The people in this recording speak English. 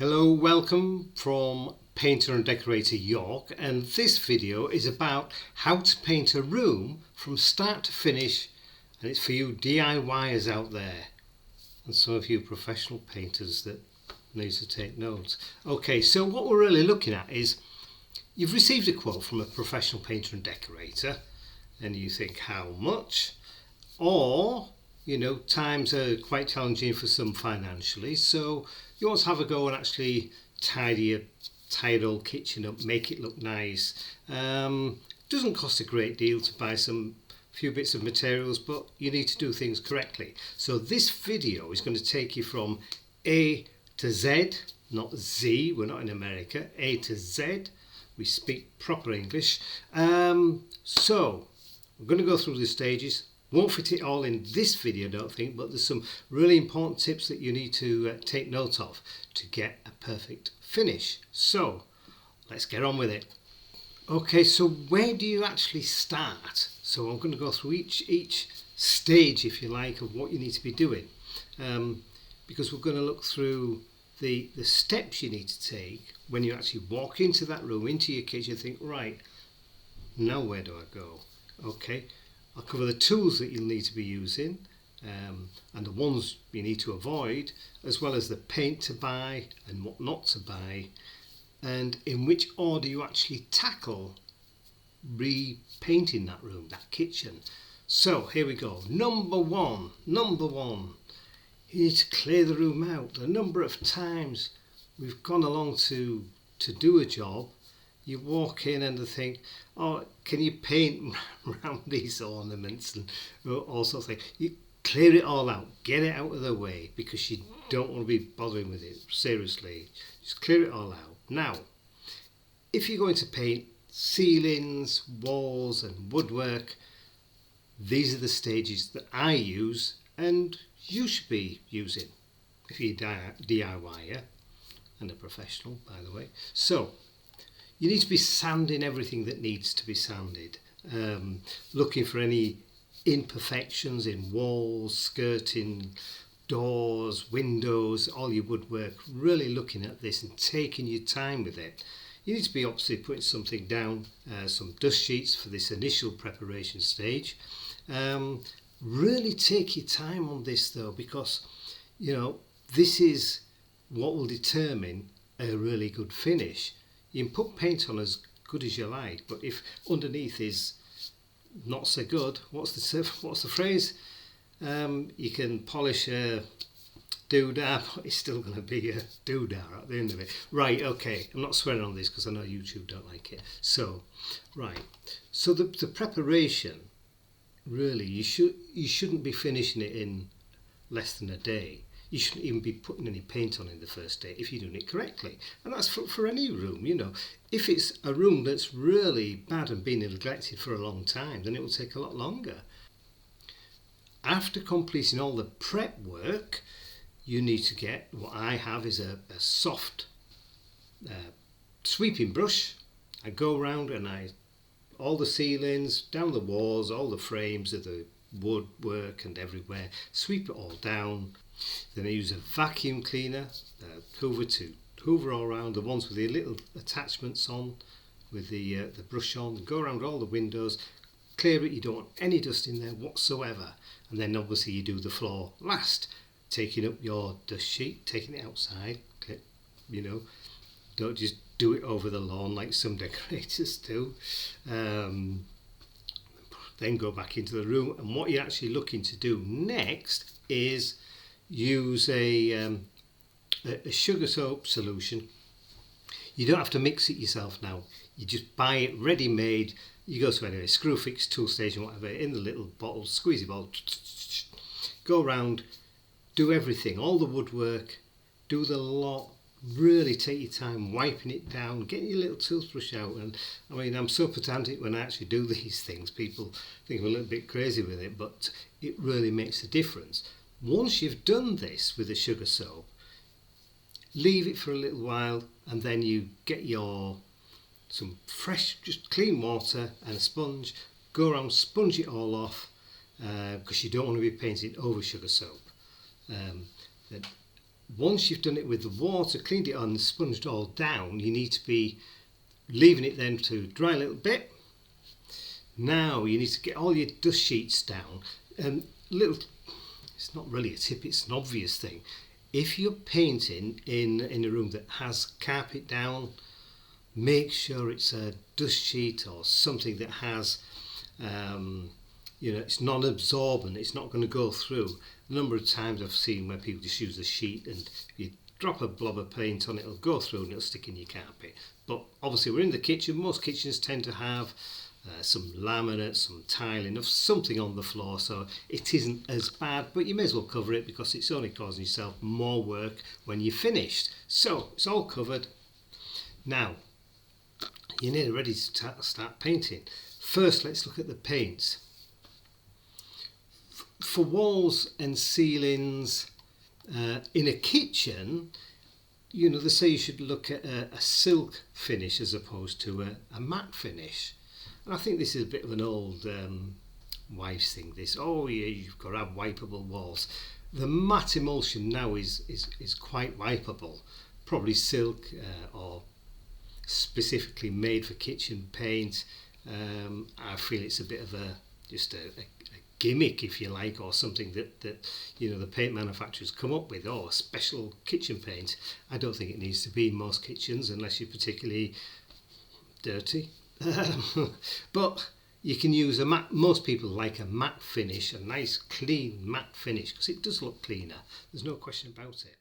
Hello, welcome from Painter and Decorator York, and this video is about how to paint a room from start to finish, and it's for you DIYers out there and some of you professional painters that need to take notes. Okay, so what we're really looking at is you've received a quote from a professional painter and decorator and you think how much, or times are quite challenging for some financially, so you want to have a go and actually tidy a tired old kitchen up, make it look nice. Doesn't cost a great deal to buy some few bits of materials, but you need to do things correctly. So this video is going to take you from A to Z, not Z, we're not in America, A to Z. We speak proper English. So we're going to go through the stages. Won't fit it all in this video, I don't think, but there's some really important tips that you need to take note of to get a perfect finish. So let's get on with it. Okay, so where do you actually start? So I'm going to go through each stage, if you like, of what you need to be doing, because we're going to look through the steps you need to take when you actually walk into that room, into your kitchen, and think, right, now where do I go? Okay. I'll cover the tools that you'll need to be using and the ones you need to avoid, as well as the paint to buy and what not to buy, and in which order you actually tackle repainting that room, that kitchen. So here we go. Number one, you need to clear the room out. The number of times we've gone along to do a job, you walk in and they think, oh, can you paint around these ornaments and all sorts of things. You clear it all out, get it out of the way, because you don't want to be bothering with it. Seriously, just clear it all out. Now, if you're going to paint ceilings, walls and woodwork, these are the stages that I use and you should be using if you're a DIYer and a professional, by the way. So you need to be sanding everything that needs to be sanded, looking for any imperfections in walls, skirting, doors, windows, all your woodwork, really looking at this and taking your time with it. You need to be obviously putting something down, some dust sheets for this initial preparation stage. Really take your time on this though, because this is what will determine a really good finish. You can put paint on as good as you like, but if underneath is not so good, what's the phrase? You can polish a doodah, but it's still going to be a doodah at the end of it. Right, okay, I'm not swearing on this because I know YouTube don't like it. So, right, so the preparation, really, you shouldn't be finishing it in less than a day. You shouldn't even be putting any paint on in the first day if you're doing it correctly. And that's for any room, If it's a room that's really bad and been neglected for a long time, then it will take a lot longer. After completing all the prep work, you need to get, what I have is a soft sweeping brush. I go around and all the ceilings, down the walls, all the frames of the woodwork and everywhere, sweep it all down. Then I use a vacuum cleaner, hoover to hoover all around, the ones with the little attachments on, with the brush on, go around all the windows, clear it, you don't want any dust in there whatsoever. And then obviously you do the floor last, taking up your dust sheet, taking it outside, don't just do it over the lawn like some decorators do. Then go back into the room, and what you're actually looking to do next is use a sugar soap solution. You don't have to mix it yourself now. You just buy it ready-made. You go to any Screwfix, Toolstation, whatever, in the little bottle, squeeze it all, go around, do everything, all the woodwork, do the lot. Really take your time wiping it down, getting your little toothbrush out. And I mean, I'm so pedantic when I actually do these things. People think I'm a little bit crazy with it, but it really makes a difference. Once you've done this with the sugar soap, leave it for a little while, and then you get some fresh, just clean water and a sponge, go around, sponge it all off, because you don't want to be painting over sugar soap. Once you've done it with the water, cleaned it on, sponged all down, you need to be leaving it then to dry a little bit. Now you need to get all your dust sheets down. It's not really a tip, it's an obvious thing. If you're painting in a room that has carpet down, make sure it's a dust sheet or something that has, it's non-absorbent, it's not going to go through. A number of times I've seen where people just use a sheet and you drop a blob of paint on it, it'll go through and it'll stick in your carpet. But obviously we're in the kitchen, most kitchens tend to have some laminate, some tiling of something on the floor, so it isn't as bad, but you may as well cover it because it's only causing yourself more work when you're finished. So it's all covered. Now you're nearly ready to start painting. First, let's look at the paints. For walls and ceilings in a kitchen, they say you should look at a silk finish as opposed to a matte finish. And I think this is a bit of an old wives thing, this, oh yeah, you've got to have wipeable walls. The matte emulsion now is quite wipeable, probably silk or specifically made for kitchen paint. I feel it's a bit of just a gimmick, if you like, or something that the paint manufacturers come up with, or special kitchen paint. I don't think it needs to be in most kitchens unless you're particularly dirty. But you can use a matte. Most people like a matte finish, a nice clean matte finish, because it does look cleaner. There's no question about it.